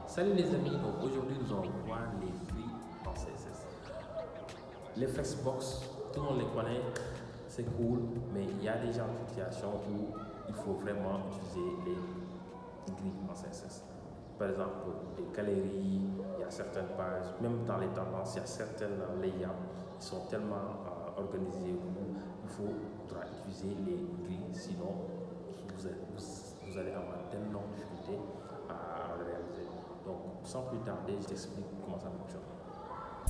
Salut les amis, donc aujourd'hui nous allons voir les grilles en CSS. Les flexbox, tout le monde les connaît, c'est cool, mais il y a des gens de situation où il faut vraiment utiliser les grilles en CSS. Par exemple, les galeries, il y a certaines pages, même dans les tendances, il y a certaines layouts qui sont tellement organisés où il faudra utiliser les grilles, sinon vous allez avoir tellement de difficultés à le réaliser. Donc, sans plus tarder, je t'explique comment ça fonctionne.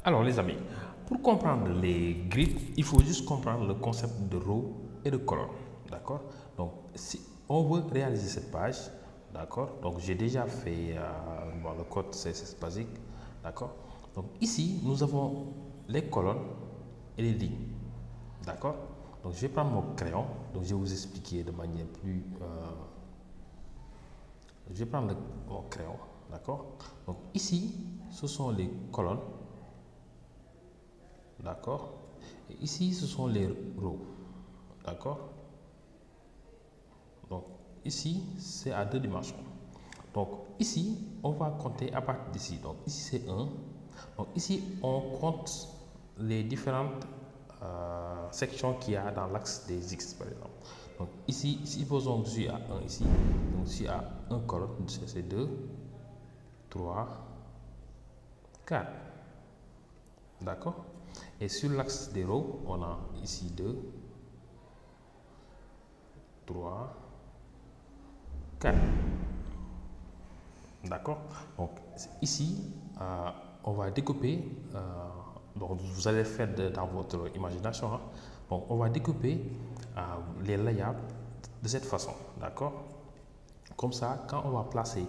Alors, les amis, pour comprendre les grids, il faut juste comprendre le concept de row et de colonne. D'accord? Donc, si on veut réaliser cette page, d'accord? Donc, j'ai déjà fait le code CSS basique. D'accord? Donc, ici, nous avons les colonnes et les lignes. D'accord? Donc, je vais prendre mon crayon. Donc, je vais vous expliquer de manière plus. Je vais prendre mon crayon. D'accord? Donc ici, ce sont les colonnes. D'accord? Et ici, ce sont les rows. D'accord? Donc ici, c'est à 2 dimensions. Donc ici, on va compter à partir d'ici. Donc ici, c'est 1. Donc ici, on compte les différentes sections qu'il y a dans l'axe des X, par exemple. Donc ici, supposons que je suis à 1 ici. Donc je suis à 1 colonne, c'est 2. 3, 4. D'accord? Et sur l'axe des rows, on a ici 2, 3, 4. D'accord? Donc ici, on va découper, donc vous allez faire dans votre imagination, hein? Donc on va découper les layouts de cette façon. D'accord? Comme ça, quand on va placer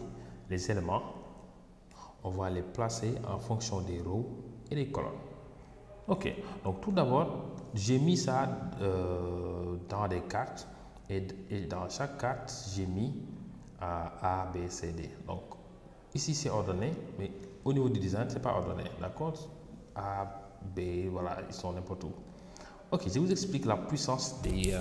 les éléments, on va les placer en fonction des rows et des colonnes. Ok, donc tout d'abord, j'ai mis ça dans des cartes et dans chaque carte, j'ai mis A, B, C, D. Donc ici, c'est ordonné, mais au niveau du design, c'est pas ordonné. D'accord? A, B, voilà, ils sont n'importe où. Ok, je vous explique la puissance des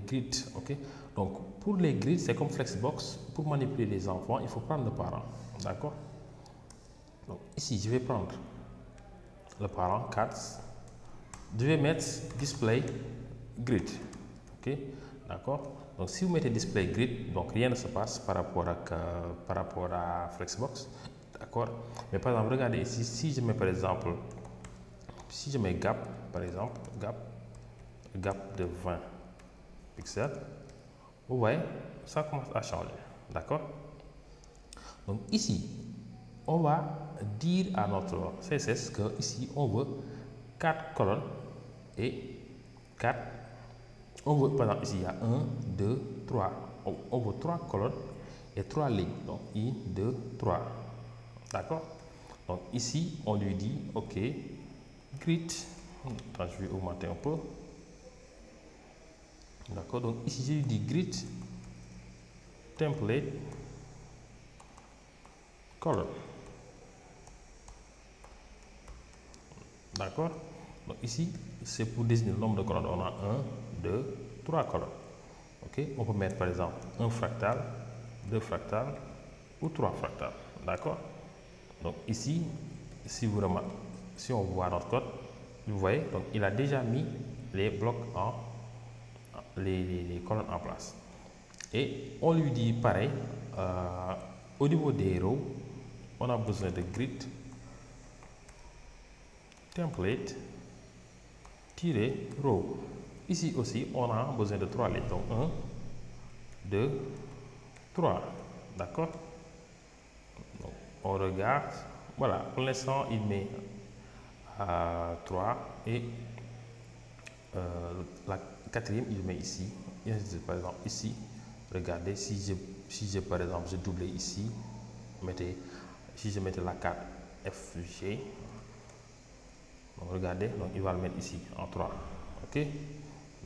grids. Ok, donc pour les grids, c'est comme Flexbox. Pour manipuler les enfants, il faut prendre le parent. D'accord? Donc ici, je vais prendre le parent cards. Je vais mettre display grid. Ok, d'accord? Donc si vous mettez display grid, donc rien ne se passe par rapport à Flexbox. D'accord? Mais par exemple, regardez ici, si je mets par exemple, si je mets gap, par exemple, gap de 20 pixels, vous voyez, ça commence à changer. D'accord? Donc ici, on va dire à notre CSS que ici on veut 4 colonnes et 4. On veut, par exemple, ici il y a 1, 2, 3. On veut 3 colonnes et 3 lignes. Donc 1, 2, 3. D'accord? Donc ici on lui dit OK, grid. Attends, je vais augmenter un peu. D'accord? Donc ici je lui dis grid template column. D'accord? Donc ici, c'est pour désigner le nombre de colonnes. On a 1, 2, 3 colonnes. Ok? On peut mettre par exemple un fractal, 2 fractales ou 3 fractales. D'accord? Donc ici, si on voit notre code, vous voyez, donc il a déjà mis les blocs les colonnes en place. Et on lui dit pareil, au niveau des rows, on a besoin de grid template row. Ici aussi, on a besoin de 3 lignes. Donc 1, 2, 3. D'accord? On regarde. Voilà, pour l'instant, il met 3 et la quatrième, il met ici. Par exemple, ici, regardez, si je par exemple, je doublais ici, si je mettais la carte FG, donc regardez, donc il va le mettre ici en 3. Ok?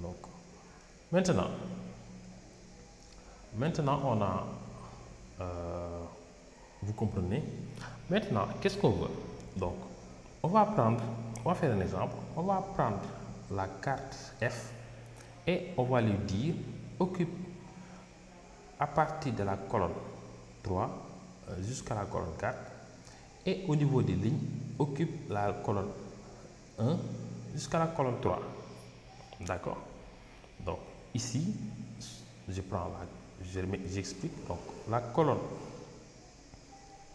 Donc maintenant on a vous comprenez. Maintenant, qu'est-ce qu'on veut? Donc on va faire un exemple. On va prendre la carte F et on va lui dire occupe à partir de la colonne 3 jusqu'à la colonne 4 et au niveau des lignes occupe la colonne 1 jusqu'à la colonne 3. D'accord? Donc ici, je prends j'explique. Donc la colonne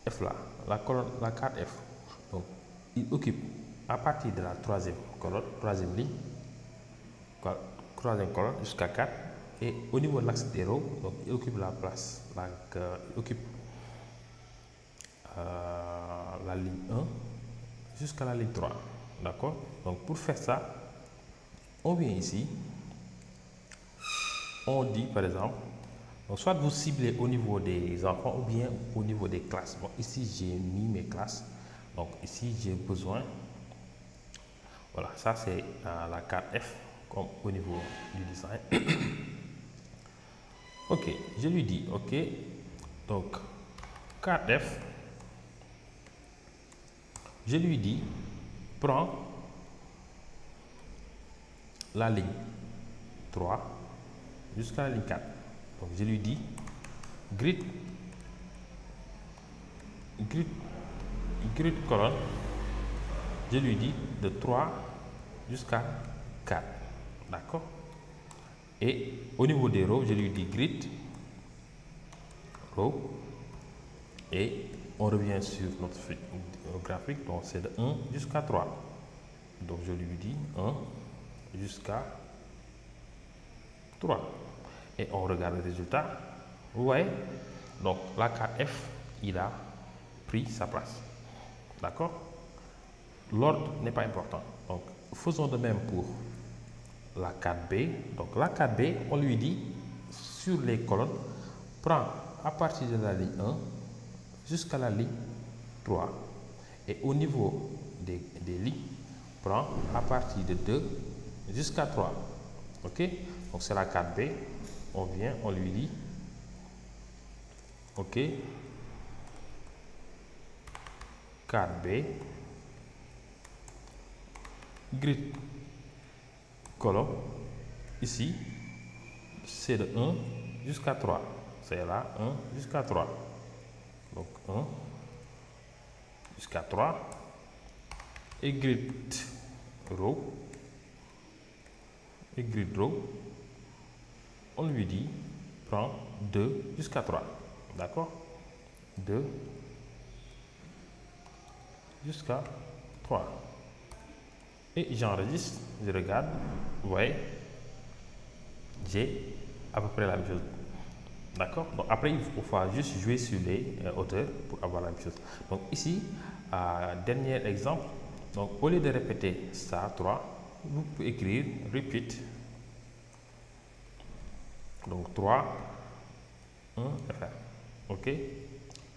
F là, la 4F, donc il occupe à partir de la troisième colonne, troisième ligne, troisième colonne jusqu'à 4, et au niveau de l'axe des rows, donc il occupe la place, il occupe la ligne 1 jusqu'à la ligne 3. D'accord? Donc pour faire ça, on vient ici, on dit par exemple, donc soit vous ciblez au niveau des enfants ou bien au niveau des classes. Bon, ici j'ai mis mes classes, donc ici j'ai besoin, voilà, ça c'est la 4F comme au niveau du design. Ok, je lui dis ok, donc 4F, je lui dis prends la ligne 3 jusqu'à la ligne 4. Donc je lui dis grid colonne, je lui dis de 3 jusqu'à 4. D'accord? Et au niveau des rows, je lui dis grid row, et on revient sur notre graphique, donc c'est de 1 jusqu'à 3. Donc je lui dis 1 jusqu'à 3 et on regarde le résultat. Vous voyez, donc la 4F, il a pris sa place. D'accord? L'ordre n'est pas important. Donc faisons de même pour la 4B. Donc la 4B, on lui dit sur les colonnes, prends à partir de la ligne 1 jusqu'à la ligne 3. Et au niveau des lignes, prends à partir de 2 jusqu'à 3. Ok? Donc c'est la 4B. On vient, on lui dit ok, 4B, grid colonne, ici c'est de 1 jusqu'à 3, c'est là 1 jusqu'à 3, donc 1 jusqu'à 3, et grid row, on lui dit prends 2 jusqu'à 3, d'accord, 2 jusqu'à 3, et j'enregistre, je regarde, vous voyez, j'ai à peu près la même chose. D'accord? Donc après, il faut juste jouer sur les hauteurs pour avoir la même chose. Donc ici, dernier exemple. Donc au lieu de répéter ça 3, vous pouvez écrire repeat. Donc 3, 1, FR. Ok?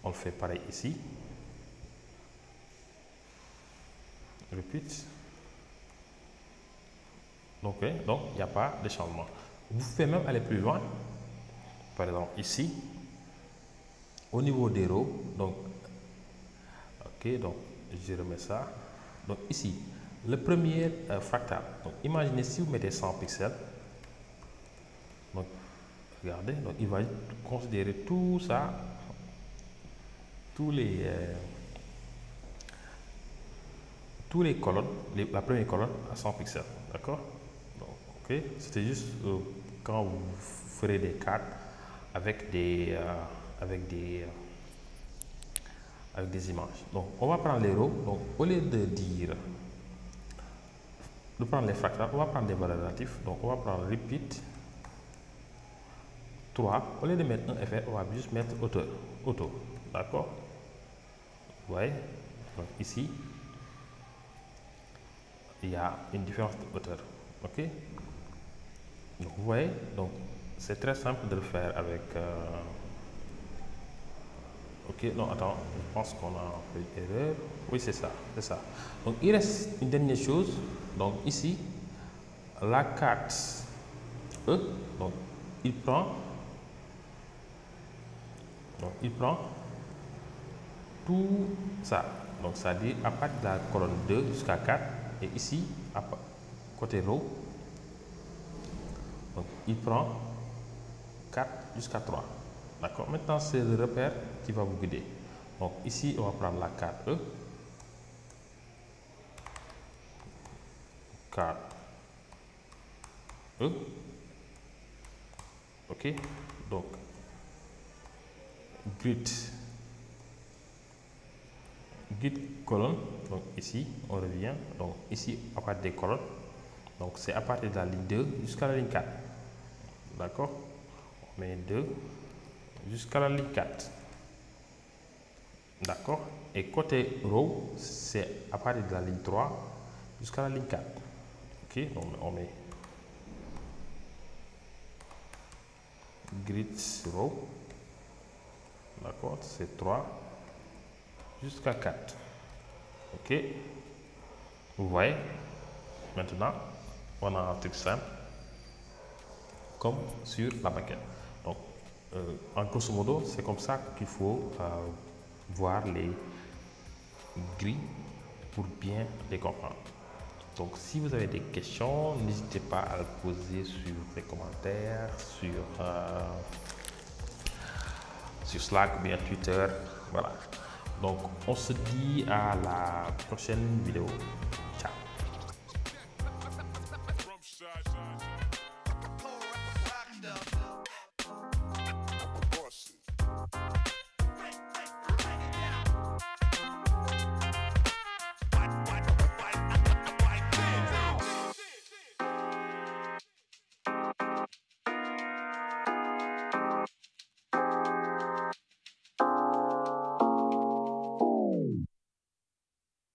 On le fait pareil ici. Repeat. Donc il n'y a pas de changement. Vous pouvez même aller plus loin. Par exemple ici, au niveau des rows, donc ok, donc je remets ça. Donc ici, le premier fractal. Donc imaginez si vous mettez 100 pixels. Donc regardez, donc il va considérer tout ça, tous les colonnes, la première colonne à 100 pixels. D'accord? Donc ok, c'était juste quand vous ferez des cartes avec des images. Donc on va prendre les rows. Donc au lieu de prendre les fractales, on va prendre des valeurs relatives. Donc on va prendre repeat 3. Au lieu de mettre un FR, on va juste mettre auto. D'accord? Vous voyez? Donc ici, il y a une différence de hauteur. Ok? Donc vous voyez, donc c'est très simple de le faire avec ok, non, attends, je pense qu'on a fait une erreur. Oui, c'est ça, c'est ça. Donc il reste une dernière chose. Donc ici, la carte E, donc il prend tout ça. Donc ça dit à partir de la colonne 2 jusqu'à 4, et ici, côté row, donc il prend 4 jusqu'à 3. D'accord, maintenant c'est le repère qui va vous guider. Donc ici, on va prendre la carte E. Carte E. Ok, donc grid colonne. Donc ici, on revient. Donc ici, à partir des colonnes. Donc c'est à partir de la ligne 2 jusqu'à la ligne 4. D'accord, on met 2 jusqu'à la ligne 4. D'accord, et côté row, c'est à partir de la ligne 3 jusqu'à la ligne 4. Ok, donc on met grid row. D'accord, c'est 3 jusqu'à 4. Ok, vous voyez, maintenant on a un truc simple comme sur la maquette. Donc en grosso modo, c'est comme ça qu'il faut voir les grilles pour bien les comprendre. Donc si vous avez des questions, n'hésitez pas à le poser sur les commentaires, sur Slack ou bien Twitter. Voilà. Donc on se dit à la prochaine vidéo.